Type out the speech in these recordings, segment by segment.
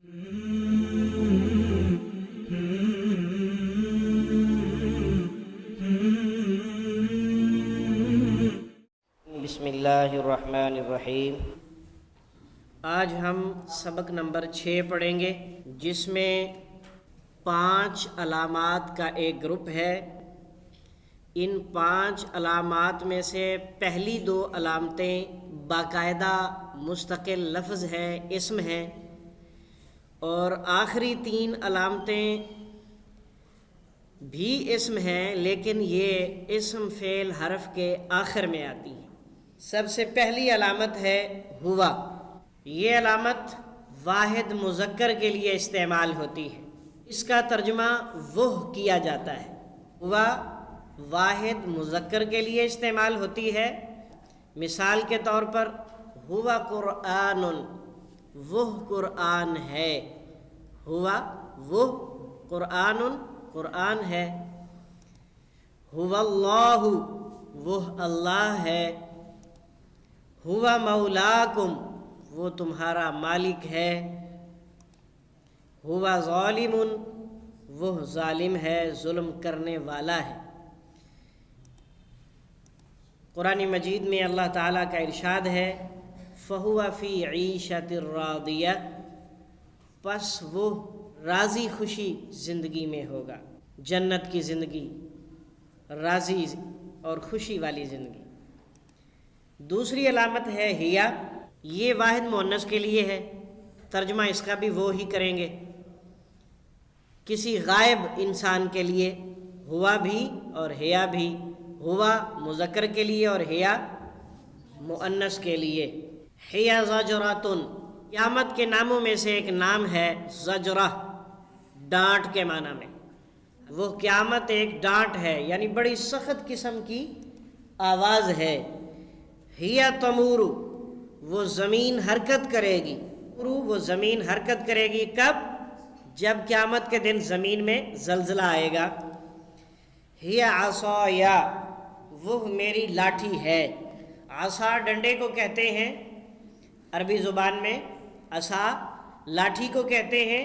بسم اللہ الرحمن الرحیم۔ آج ہم سبق نمبر 6 پڑھیں گے، جس میں 5 علامات کا ایک گروپ ہے۔ ان 5 علامات میں سے پہلی 2 علامتیں باقاعدہ مستقل لفظ ہے، اسم ہے، اور آخری 3 علامتیں بھی اسم ہیں، لیکن یہ اسم فعل حرف کے آخر میں آتی ہیں۔ سب سے پہلی علامت ہے ہوا۔ یہ علامت واحد مذکر کے لیے استعمال ہوتی ہے، اس کا ترجمہ وہ کیا جاتا ہے۔ ہوا واحد مذکر کے لیے استعمال ہوتی ہے۔ مثال کے طور پر ہوا قرآن، وہ قرآن ہے۔ ہوا وہ قرآن، قرآن ہے۔ ہوا اللہ، وہ اللہ ہے۔ ہوا مولاکم، وہ تمہارا مالک ہے۔ ہوا ظالم، وہ ظالم ہے، ظلم کرنے والا ہے۔ قرآن مجید میں اللہ تعالیٰ کا ارشاد ہے فَهُوَ فِي عِيشَةٍ رَاضِيَةٍ، پس وہ راضی خوشی زندگی میں ہوگا، جنت کی زندگی، راضی اور خوشی والی زندگی۔ دوسری علامت ہے ہیا۔ یہ واحد مؤنث کے لیے ہے، ترجمہ اس کا بھی وہ ہی کریں گے۔ کسی غائب انسان کے لیے ہوا بھی اور ہیا بھی، ہوا مذکر کے لیے اور ہیا مؤنث کے لیے۔ ہیا زجراتن، قیامت کے ناموں میں سے ایک نام ہے زجرہ، ڈانٹ کے معنی میں۔ وہ قیامت ایک ڈانٹ ہے، یعنی بڑی سخت قسم کی آواز ہے۔ ہیا تمور، وہ زمین حرکت کرے گی۔ وہ زمین حرکت کرے گی کب؟ جب قیامت کے دن زمین میں زلزلہ آئے گا۔ ہیا عصایا، وہ میری لاٹھی ہے۔ عصا ڈنڈے کو کہتے ہیں عربی زبان میں، عصا لاٹھی کو کہتے ہیں،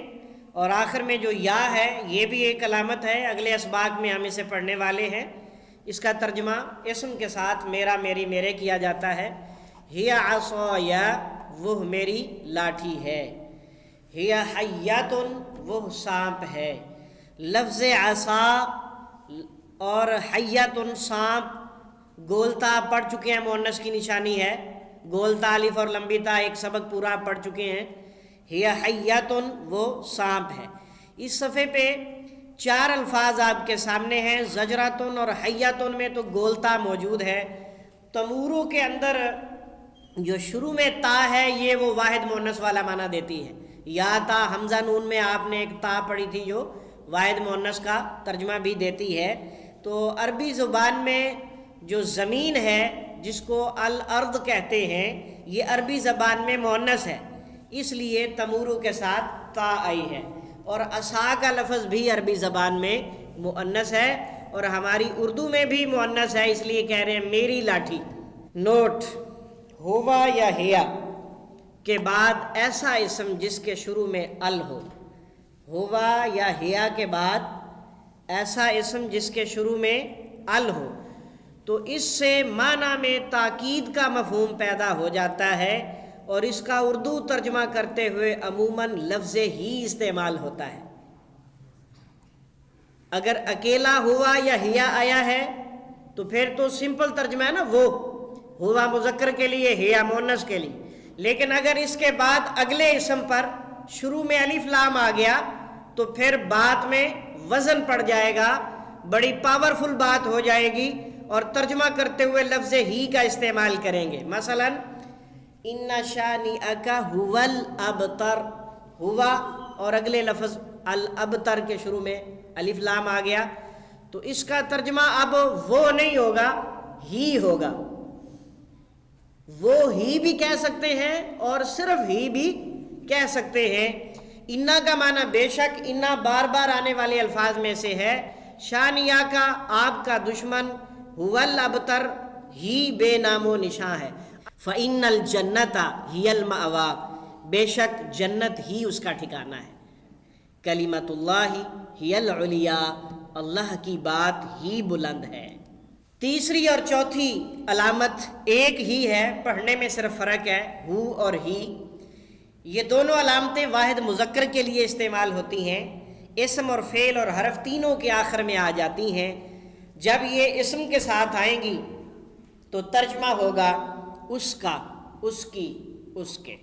اور آخر میں جو یا ہے یہ بھی ایک علامت ہے، اگلے اسباق میں ہم اسے پڑھنے والے ہیں۔ اس کا ترجمہ اسم کے ساتھ میرا، میری، میرے کیا جاتا ہے۔ ہیا عصایا، وہ میری لاٹھی ہے۔ ہیا حیاتن، وہ سانپ ہے۔ لفظ عصا اور حیاتن سانپ گولتا پڑھ چکے ہیں، مؤنث کی نشانی ہے، گولتا الف اور لمبی تا، ایک سبق پورا پڑھ چکے ہیں۔ ہیا حیاتن، وہ سانپ ہے۔ اس صفحے پہ 4 الفاظ آپ کے سامنے ہیں، زجراتن اور حیاتن میں تو گولتا موجود ہے۔ تمورو کے اندر جو شروع میں تا ہے یہ وہ واحد مؤنث والا معنی دیتی ہے۔ یا تا حمزہ نون میں آپ نے ایک تا پڑھی تھی جو واحد مؤنث کا ترجمہ بھی دیتی ہے۔ تو عربی زبان میں جو زمین ہے جس کو الارض کہتے ہیں، یہ عربی زبان میں مؤنث ہے، اس لیے تمورو کے ساتھ تا آئی ہے۔ اور عصا کا لفظ بھی عربی زبان میں مؤنث ہے، اور ہماری اردو میں بھی مؤنث ہے، اس لیے کہہ رہے ہیں میری لاٹھی۔ نوٹ، ہوا یا ہیا کے بعد ایسا اسم جس کے شروع میں ال ہو۔ ہوا یا ہیا کے بعد ایسا اسم جس کے شروع میں ال ہو، تو اس سے معنی میں تاکید کا مفہوم پیدا ہو جاتا ہے، اور اس کا اردو ترجمہ کرتے ہوئے عموماً لفظ ہی استعمال ہوتا ہے۔ اگر اکیلا ہوا یا ہیا آیا ہے تو پھر تو سمپل ترجمہ ہے نا، وہ ہوا مذکر کے لیے، ہیا مؤنث کے لیے۔ لیکن اگر اس کے بعد اگلے اسم پر شروع میں الف لام آ گیا تو پھر بات میں وزن پڑ جائے گا، بڑی پاورفل بات ہو جائے گی، اور ترجمہ کرتے ہوئے لفظ ہی کا استعمال کریں گے۔ مثلا ان شانئک ھو الابتر، ہوا اور اگلے لفظ الابتر کے شروع میں الف لام آ گیا، تو اس کا ترجمہ اب وہ نہیں ہوگا، ہی ہوگا۔ وہ ہی بھی کہہ سکتے ہیں اور صرف ہی بھی کہہ سکتے ہیں۔ انا کا معنی بے شک، انا بار بار آنے والے الفاظ میں سے ہے۔ شانیہ کا، آپ کا دشمن، ھو الابتر، ہی بے نام و نشاں ہے۔ فَإِنَّ الْجَنَّةَ هِيَ الْمَأْوَىٰ، بے شک جنت ہی اس کا ٹھکانہ ہے۔ کلمۃ اللہ ہی العلیٰ، اللہ کی بات ہی بلند ہے۔ تیسری اور چوتھی علامت ایک ہی ہے، پڑھنے میں صرف فرق ہے، ہو اور ہی۔ یہ دونوں علامتیں واحد مذکر کے لیے استعمال ہوتی ہیں، اسم اور فعل اور حرف تینوں کے آخر میں آ جاتی ہیں۔ جب یہ اسم کے ساتھ آئیں گی تو ترجمہ ہوگا اس کا، اس کی، اس کے،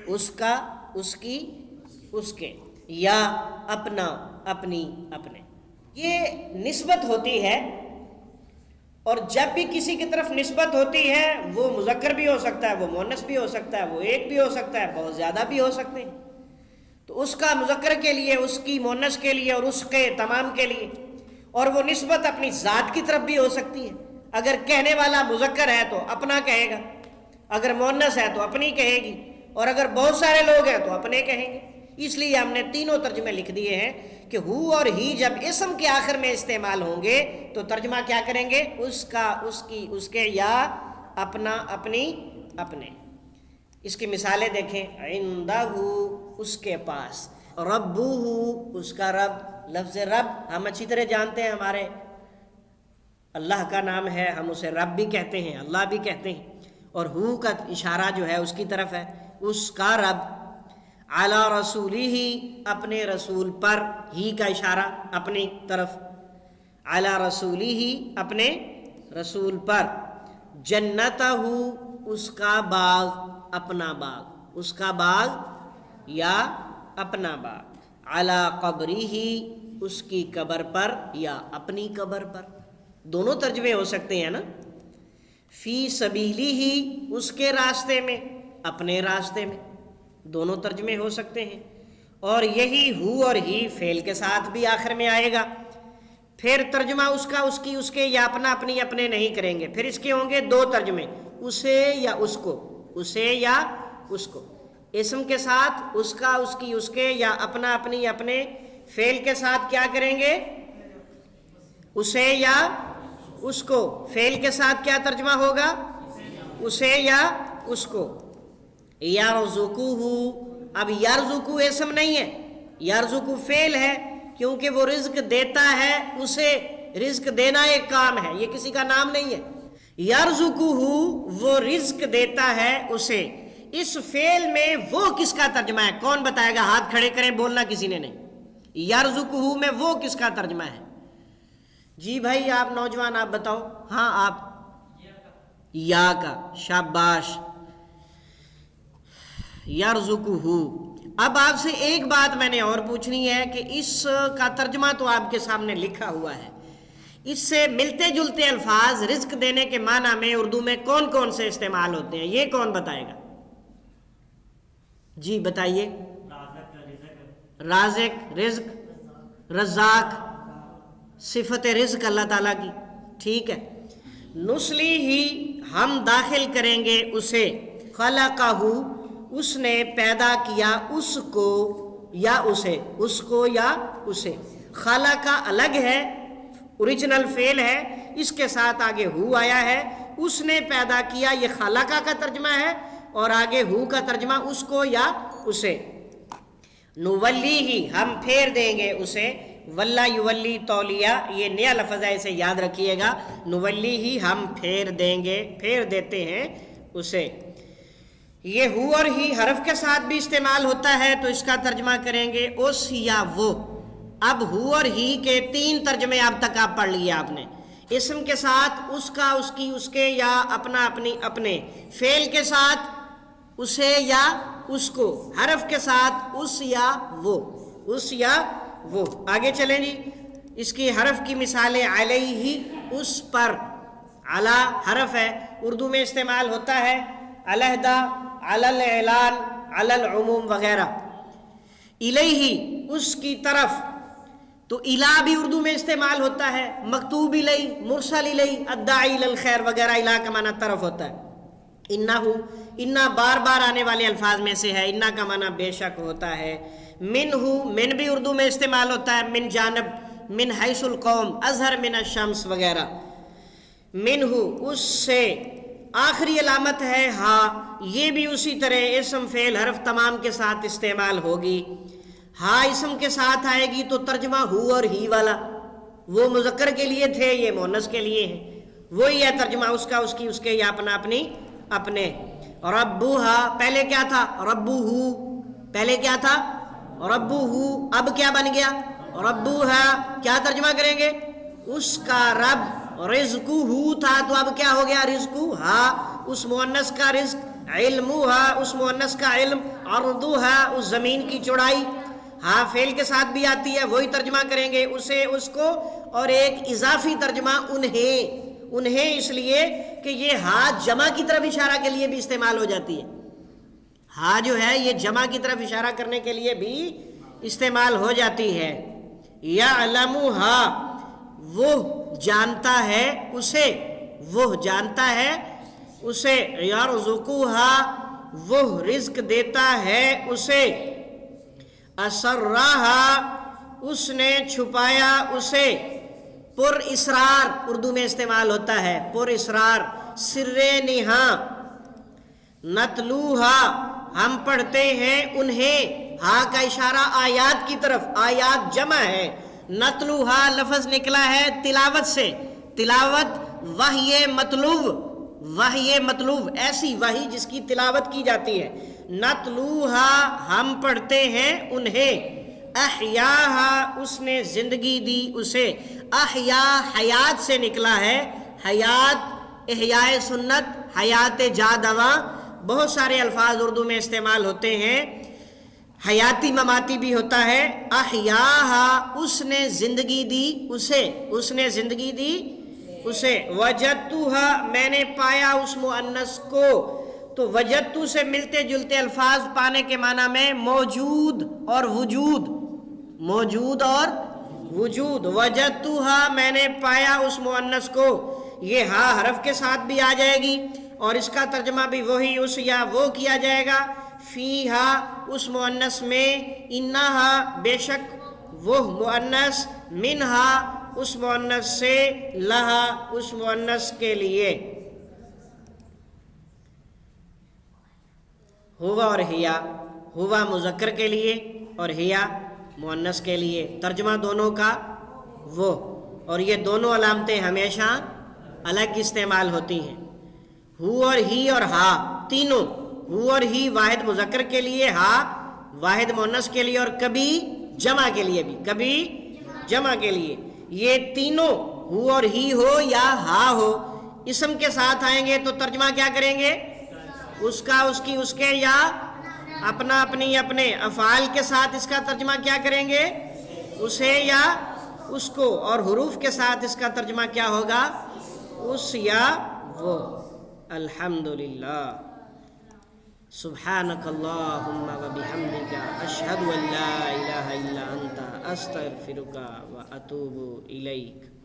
اس کا، اس کی، اس کے، یا اپنا، اپنی، اپنے۔ یہ نسبت ہوتی ہے، اور جب بھی کسی کی طرف نسبت ہوتی ہے وہ مذکر بھی ہو سکتا ہے، وہ مؤنث بھی ہو سکتا ہے، وہ ایک بھی ہو سکتا ہے، بہت زیادہ بھی ہو سکتے ہیں۔ تو اس کا مذکر کے لیے، اس کی مؤنث کے لیے، اور اس کے تمام کے لیے، اور وہ نسبت اپنی ذات کی طرف بھی ہو سکتی ہے۔ اگر کہنے والا مذکر ہے تو اپنا کہے گا، اگر مؤنث ہے تو اپنی کہے گی، اور اگر بہت سارے لوگ ہیں تو اپنے کہیں گے۔ اس لیے ہم نے تینوں ترجمے لکھ دیے ہیں کہ ہو اور ہی جب اسم کے آخر میں استعمال ہوں گے تو ترجمہ کیا کریں گے؟ اس کا، اس کی، اس کے، یا اپنا، اپنی، اپنے۔ اس کی مثالیں دیکھیں، عندہ، اس کے پاس، ربہ، اس کا رب۔ لفظ رب ہم اچھی طرح جانتے ہیں، ہمارے اللہ کا نام ہے، ہم اسے رب بھی کہتے ہیں، اللہ بھی کہتے ہیں، اور ہو کا اشارہ جو ہے اس کی طرف ہے، اس کا رب۔ علی رسولہ، اپنے رسول پر، ہی کا اشارہ اپنی طرف، علی رسولہ، اپنے رسول پر۔ جنتہ، اس کا باغ، اپنا باغ، اس کا باغ یا اپنا باغ۔ علی قبرہ، اس کی قبر پر یا اپنی قبر پر۔ دونوں ترجمے ہو سکتے ہیں نا۔ فی سبیلہ، اس کے راستے میں، اپنے راستے میں، دونوں ترجمے ہو سکتے ہیں۔ اور یہی ہو اور ہی فعل کے ساتھ بھی آخر میں آئے گا۔ پھر ترجمہ اس کا، اس کی، اس کے، یا اپنا، اپنی، اپنے نہیں کریں گے، پھر اس کے ہوں گے دو ترجمے، اسے یا اس کو، اسے یا اس کو۔ اسم کے ساتھ اس کا، اس کی، اس کے، یا اپنا، اپنی، اپنے۔ فعل کے ساتھ کیا کریں گے؟ اسے یا اس کو۔ فعل کے ساتھ کیا ترجمہ ہوگا؟ اسے یا اس کو۔ یرزقہ، اب یرزقہ اسم نہیں ہے، یرزقہ فعل ہے، کیونکہ وہ رزق دیتا ہے، اسے رزق دینا ایک کام ہے، یہ کسی کا نام نہیں ہے۔ یرزقہ، وہ رزق دیتا ہے اسے۔ اس فعل میں وہ کس کا ترجمہ ہے؟ کون بتائے گا؟ ہاتھ کھڑے کریں، بولنا کسی نے نہیں۔ یرزقہ میں وہ کس کا ترجمہ ہے؟ جی بھائی آپ نوجوان، آپ بتاؤ۔ ہاں آپ، یا کا، شاباش، یرزقہ۔ اب آپ سے ایک بات میں نے اور پوچھنی ہے کہ اس کا ترجمہ تو آپ کے سامنے لکھا ہوا ہے، اس سے ملتے جلتے الفاظ رزق دینے کے معنی میں اردو میں کون کون سے استعمال ہوتے ہیں؟ یہ کون بتائے گا؟ جی بتائیے۔ رازق، رزق، رزاق، صفت رزق اللہ تعالیٰ کی، ٹھیک ہے۔ نسلی ہی، ہم داخل کریں گے اسے، خلقہ، اس نے پیدا کیا اس کو یا اسے، اس کو یا اسے۔ خلقہ الگ ہے، اوریجنل فعل ہے، اس کے ساتھ آگے ہو آیا ہے، اس نے پیدا کیا، یہ خلقہ کا ترجمہ ہے، اور آگے ہو کا ترجمہ اس کو یا اسے۔ نولیہ، ہم پھیر دیں گے اسے، ولا یولی تولیہ، یہ نیا لفظ ہے، اسے یاد رکھیے گا۔ نولیہ، ہم پھیر دیں گے، پھیر دیتے ہیں اسے۔ یہ ہو اور ہی حرف کے ساتھ بھی استعمال ہوتا ہے، تو اس کا ترجمہ کریں گے اس یا وہ۔ اب ہو اور ہی کے تین ترجمے اب تک آپ پڑھ لیے آپ نے۔ اسم کے ساتھ اس کا، اس کی، اس کے، یا اپنا، اپنی، اپنے۔ فعل کے ساتھ اسے یا اس کو۔ حرف کے ساتھ اس یا وہ، اس یا وہ۔ آگے چلیں جی، اس کی حرف کی مثالیں، علیہ، اس پر۔ علی حرف ہے، اردو میں استعمال ہوتا ہے علیحدہ، علی الاعلان، علی العموم وغیرہ۔ الیہ، اس کی طرف، تو الی بھی اردو میں استعمال ہوتا ہے، مکتوب الیہ، مرسل الیہ، الداعی الی الخیر وغیرہ۔ الی کا معنی طرف ہوتا ہے۔ انہ، انہ بار بار آنے والے الفاظ میں سے ہے، انہ کا معنی بے شک ہوتا ہے۔ منہ، من بھی اردو میں استعمال ہوتا ہے، من جانب، من حیث القوم، اظہر من الشمس وغیرہ۔ منہ، اس سے، آخری علامت ہے ہا، یہ بھی اسی طرح اسم فعل حرف تمام کے ساتھ استعمال ہوگی۔ ہا اسم کے ساتھ آئے گی تو ترجمہ ہو اور ہی والا، وہ مذکر کے لیے تھے، یہ مؤنث کے لیے ہے، وہی ہے ترجمہ اس کا، اس کی، اس کے، یا اپنا اپنی اپنے۔ ربوہا پہلے کیا تھا؟ ربوہو، پہلے کیا تھا؟ ربوہو، اب کیا بن گیا؟ ربوہا، کیا ترجمہ کریں گے؟ اس کا رب۔ رزقہو تھا تو اب کیا ہو گیا؟ رزقہا، اس مؤنث کا رزق، علمہا اس مؤنث کا علم، ارضہا اس زمین کی چوڑائی۔ ہاں فعل کے ساتھ بھی آتی ہے، وہی ترجمہ کریں گے اسے، اس کو، اور ایک اضافی ترجمہ انہیں، انہیں اس لیے کہ یہ ہا جمع کی طرف اشارہ کے لیے بھی استعمال ہو جاتی ہے۔ ہا جو ہے یہ جمع کی طرف اشارہ کرنے کے لیے بھی استعمال ہو جاتی ہے۔ یعلمہا وہ جانتا ہے اسے، وہ جانتا ہے اسے۔ یرزقہا وہ رزق دیتا ہے اسے۔ اسرہا اس نے چھپایا اسے۔ پر اسرار اردو میں استعمال ہوتا ہے، پر اسرار، سر نہاں۔ نتلوہا ہم پڑھتے ہیں انہیں، ہا کا اشارہ آیات کی طرف، آیات جمع ہے، نتلوہا لفظ نکلا ہے تلاوت سے، تلاوت وحی مطلوب، وحی مطلوب ایسی وحی جس کی تلاوت کی جاتی ہے۔ نتلوہا ہم پڑھتے ہیں انہیں۔ احیاہا اس نے زندگی دی اسے۔ احیا حیات سے نکلا ہے، حیات احیاء سنت، حیات جادواں، بہت سارے الفاظ اردو میں استعمال ہوتے ہیں، حیاتی مماتی بھی ہوتا ہے۔ احیاہا اس نے زندگی دی اسے، اس نے زندگی دی اسے۔ وجدتہا میں نے پایا اس مؤنث کو، تو وجدتو سے ملتے جلتے الفاظ پانے کے معنی میں موجود اور وجود، موجود اور وجود۔ وجدتہا میں نے پایا اس مؤنث کو، یہ ہا حرف کے ساتھ بھی آ جائے گی اور اس کا ترجمہ بھی وہی اس یا وہ کیا جائے گا۔ فیہا اس مؤنث میں، انہا بے شک وہ مؤنث، منہا اس مؤنث سے، لہا اس مؤنث کے لیے۔ ہوا اور ہیا، ہوا مذکر کے لیے اور ہیا مؤنث کے لیے، ترجمہ دونوں کا وہ، اور یہ دونوں علامتیں ہمیشہ الگ استعمال ہوتی ہیں۔ ہو اور ہی اور ہا تینوں، ہو اور ہی واحد مذکر کے لیے، ہا واحد مؤنث کے لیے، اور کبھی جمع کے لیے بھی، کبھی جمع کے لیے، یہ تینوں ہو اور ہی ہو یا ہا ہو، اسم کے ساتھ آئیں گے تو ترجمہ کیا کریں گے؟ اس کا، اس کی، اس کے، یا اپنا اپنی اپنے۔ افعال کے ساتھ اس کا ترجمہ کیا کریں گے؟ اسے یا اس کو، اور حروف کے ساتھ اس کا ترجمہ کیا ہوگا؟ اس یا وہ۔ الحمدللہ۔ سبحانک اللہم و بحمدک، اشہد ان لا الہ الا انت، استغفرک و اتوب الیک۔